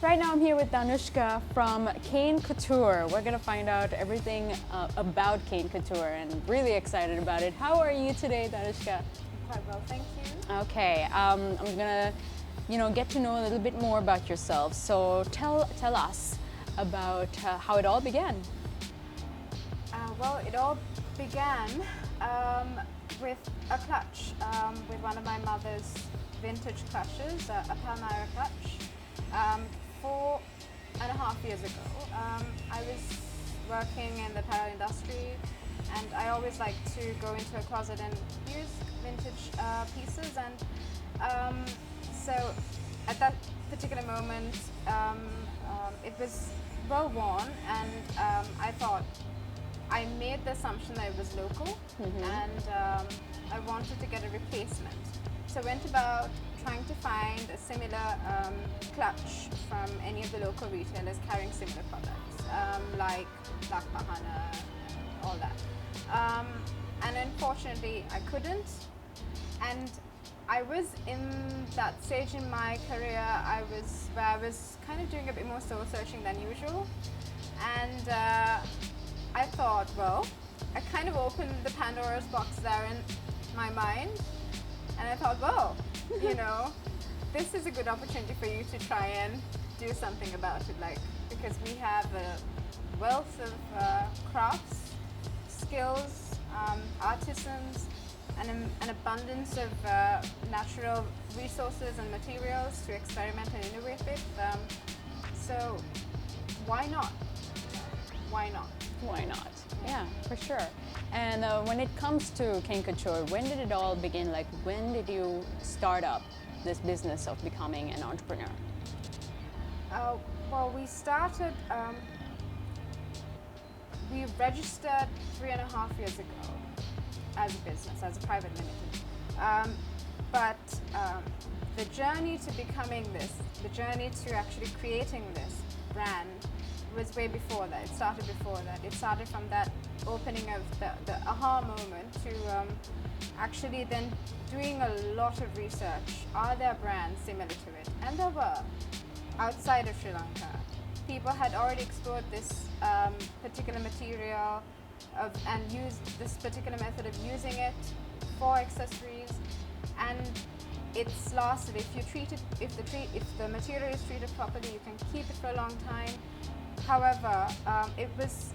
Right now I'm here with Dhanushka from Couture. We're going to find out everything about Couture and really excited about it. How are you today, Dhanushka? Quite well, thank you. Okay, I'm going to get to know a little bit more about yourself. So tell us about how it all began. Well, it all began with a clutch, with one of my mother's vintage clutches, a Palmyra clutch. 4.5 years ago, I was working in the apparel industry, and I always like to go into a closet and use vintage pieces. And so at that particular moment, it was well worn, and I thought, I made the assumption that it was local, and I wanted to get a replacement. So I went about trying to find a similar clutch from any of the local retailers carrying similar products, like Black Bahana, all that. And unfortunately, I couldn't. And I was in that stage in my career where I was kind of doing a bit more soul searching than usual. And I thought, well, I kind of opened the Pandora's box there in my mind. And I thought, well, this is a good opportunity for you to try and do something about it, because we have a wealth of crafts, skills, artisans, and an abundance of natural resources and materials to experiment and innovate with. So why not? Why not? Why not? Yeah, for sure. And when it comes to Couture, when did it all begin? Like, when did you start up this business of becoming an entrepreneur? Well, we started, we registered 3.5 years ago as a business, as a private limited. But the journey to becoming this, the journey to actually creating this brand was way before that. It started before that. It started from that opening of the aha moment to actually then doing a lot of research. Are there brands similar to it? And there were, outside of Sri Lanka. People had already explored this particular material and used this particular method of using it for accessories, and it's lasted. If the material is treated properly, you can keep it for a long time. However, it was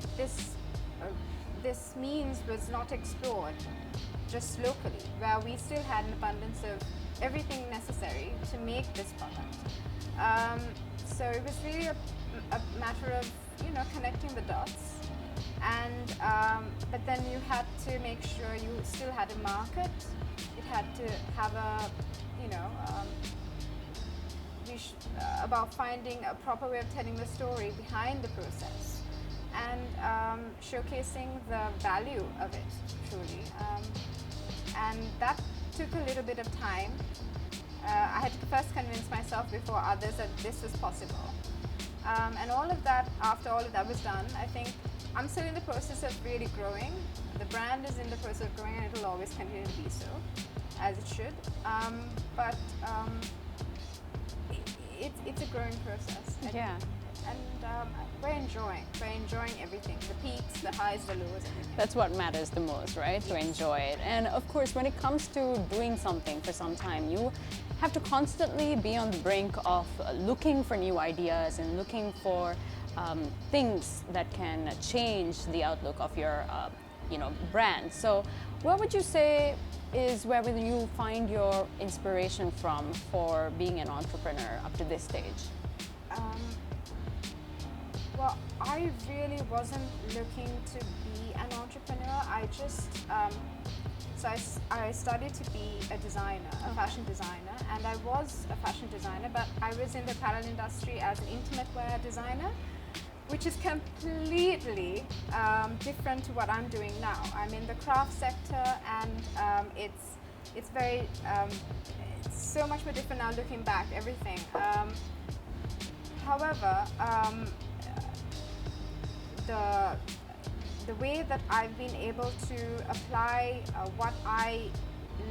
this means was not explored just locally, where we still had an abundance of everything necessary to make this product. So it was really a matter of connecting the dots, and but then you had to make sure you still had a market. It had to have a about finding a proper way of telling the story behind the process, and showcasing the value of it truly. And that took a little bit of time. I had to first convince myself before others that this was possible. And after all of that was done, I think I'm still in the process of really growing. The brand is in the process of growing, and it will always continue to be so, as it should. But it's a growing process. Yeah. And we're enjoying everything, the peaks, the highs, the lows, everything. That's what matters the most, right? To enjoy it. And of course, when it comes to doing something for some time, you have to constantly be on the brink of looking for new ideas and looking for things that can change the outlook of your brand. So what would you say is where will you find your inspiration from for being an entrepreneur up to this stage? Well, I really wasn't looking to be an entrepreneur. I just I studied to be a designer, a fashion designer, and I was a fashion designer, but I was in the apparel industry as an intimate wear designer, which is completely different to what I'm doing now. I'm in the craft sector, and it's very it's so much more different now looking back. Everything. However, the way that I've been able to apply what I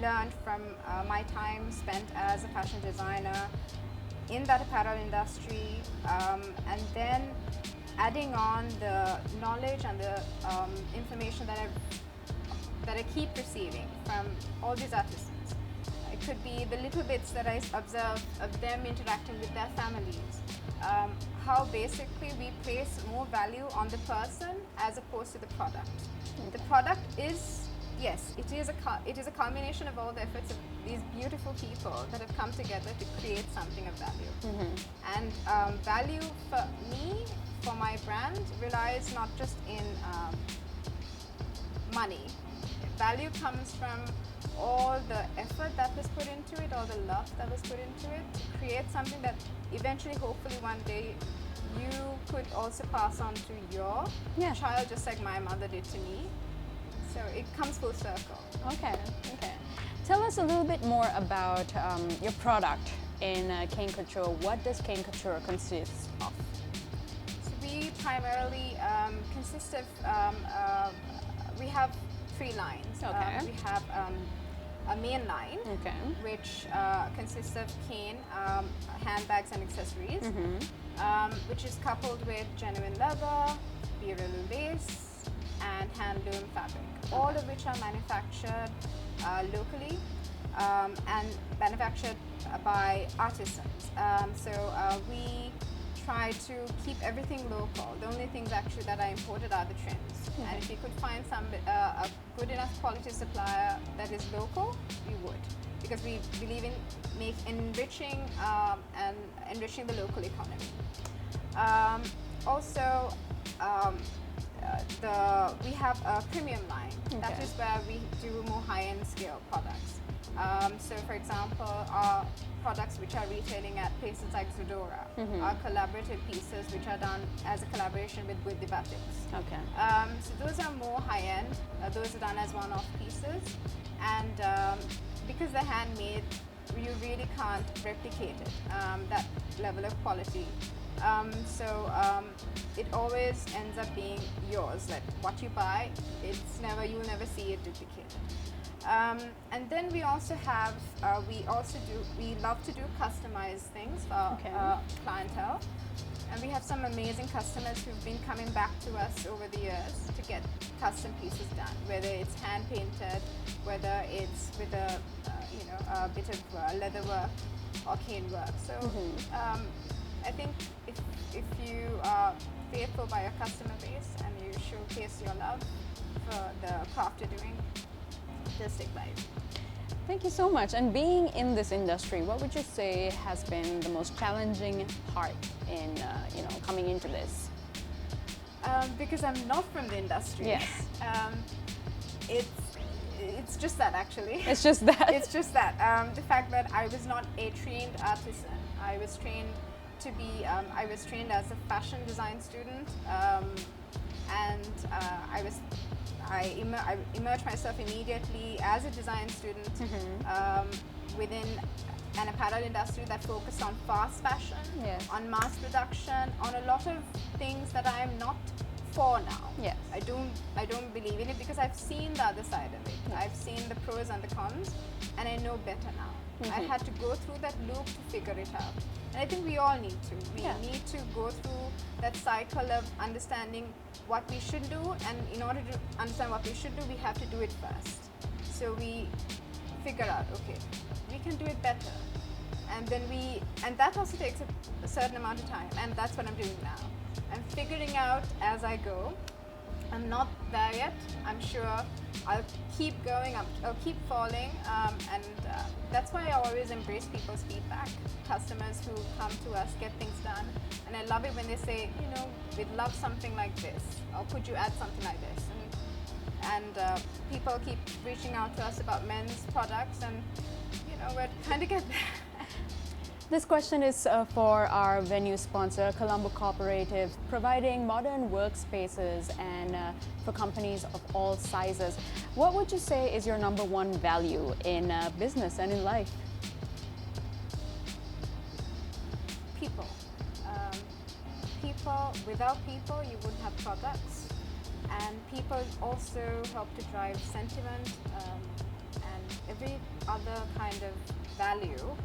learned from my time spent as a fashion designer in that apparel industry, and then adding on the knowledge and the information that I keep receiving from all these artisans. It could be the little bits that I observe of them interacting with their families. How basically we place more value on the person as opposed to the product. The product is, yes, it is a culmination of all the efforts of these beautiful people that have come together to create something of value. And value for me, for my brand, relies not just in money. Value comes from all the effort that was put into it, all the love that was put into it, to create something that eventually, hopefully one day, you could also pass on to your child, just like my mother did to me. So it comes full circle. Okay. Tell us a little bit more about your product in Cane Couture. What does Cane Couture consist of? So we primarily consist of, we have 3 lines. Okay. We have a main line, which consists of cane, handbags and accessories, which is coupled with genuine leather, bureau lace and handloom fabric, all of which are manufactured locally and manufactured by artisans. So we try to keep everything local. The only things actually that are imported are the trims. And if you could find some a good enough quality supplier that is local, we would, because we believe in enriching and enriching the local economy. Also, we have a premium line. That is where we do more high-end scale products. So, for example, our products which are retailing at places like Zudora are collaborative pieces which are done as a collaboration with the batiks. So those are more high-end. Those are done as one-off pieces, and because they're handmade, you really can't replicate it, that level of quality. It always ends up being yours. Like what you buy, you'll never see it duplicated. And then we also have, we love to do customized things for our clientele. And we have some amazing customers who've been coming back to us over the years to get custom pieces done, whether it's hand painted, whether it's with a bit of leather work or cane work. So I think if you are faithful by your customer base and you showcase your love for the craft you're doing, they'll stick by you. Thank you so much. And being in this industry, what would you say has been the most challenging part in coming into this? Because I'm not from the industry. Yes. It's just that, actually. It's just that. It's just that. The fact that I was not a trained artisan. I was trained as a fashion design student, and I immersed myself immediately as a design student within an apparel industry that focused on fast fashion, on mass production, on a lot of things that I am not for now. Yes. I don't believe in it because I've seen the other side of it. I've seen the pros and the cons, and I know better now. I had to go through that loop to figure it out. And I think we all need to. We need to go through that cycle of understanding what we should do, and in order to understand what we should do, we have to do it first. So we figure out, okay, we can do it better. And then and that also takes a certain amount of time, and that's what I'm doing now. I'm figuring out as I go. I'm not there yet. I'm sure I'll keep going, I'll keep falling, and that's why I always embrace people's feedback. Customers who come to us, get things done, and I love it when they say, we'd love something like this, or could you add something like this? And people keep reaching out to us about men's products, and we're trying to get there. This question is for our venue sponsor, Colombo Cooperative, providing modern workspaces and for companies of all sizes. What would you say is your number one value in business and in life? People. Without people, you wouldn't have products. And people also help to drive sentiment and every other kind of value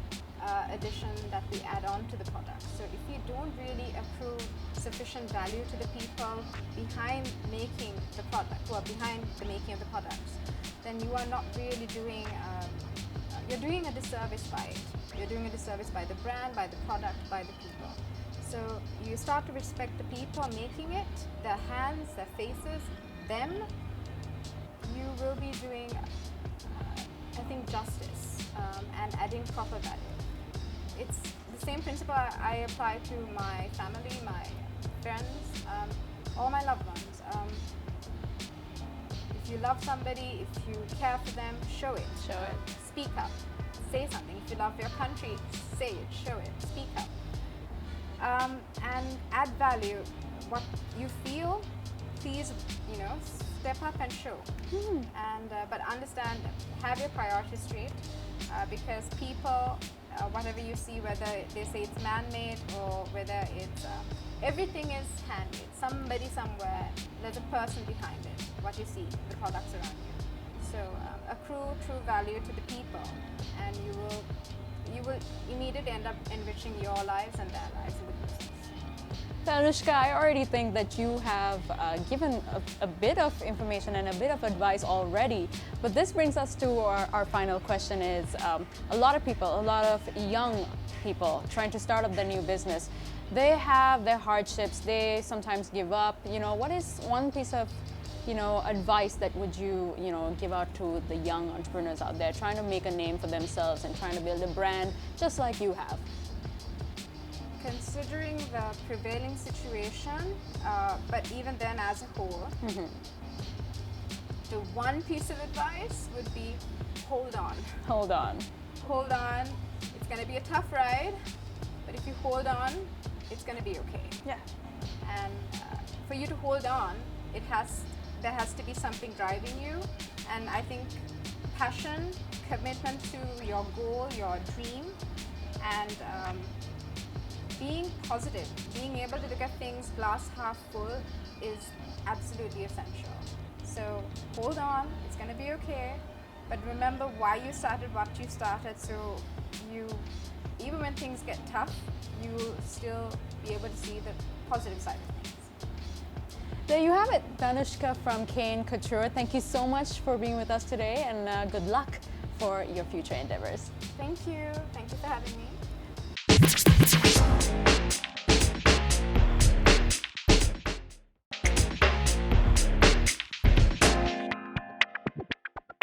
addition that we add on to the product. So if you don't really accrue sufficient value to the people behind making the product, or behind the making of the products, then you are not really doing, you're doing a disservice by it. You're doing a disservice by the brand, by the product, by the people. So you start to respect the people making it, their hands, their faces, them. You will be doing, I think, justice and adding proper value. It's the same principle I apply to my family, my friends, all my loved ones. If you love somebody, if you care for them, show it. Show it. Speak up. Say something. If you love your country, say it, show it, speak up. And add value. What you feel, please, step up and show. And but understand, have your priorities straight, because people, whatever you see, whether they say it's man-made or whether it's everything is handmade. Somebody somewhere, there's a person behind it. What you see, the products around you. So accrue true value to the people, and you will immediately end up enriching your lives and their lives in the process. Dhanushka, I already think that you have given a bit of information and a bit of advice already, but this brings us to our final question is, a lot of people, a lot of young people trying to start up their new business, they have their hardships, they sometimes give up. What is one piece of advice that would you give out to the young entrepreneurs out there trying to make a name for themselves and trying to build a brand just like you have? Considering the prevailing situation, but even then as a whole, the one piece of advice would be hold on. Hold on. Hold on. It's going to be a tough ride, but if you hold on, it's going to be okay. Yeah. And for you to hold on, there has to be something driving you, and I think passion, commitment to your goal, your dream, and being positive, being able to look at things glass half full is absolutely essential. So hold on, it's going to be okay, but remember why you started what you started, so even when things get tough, you will still be able to see the positive side of things. There you have it, Dhanushka from Couture. Thank you so much for being with us today, and good luck for your future endeavors. Thank you. Thank you for having me.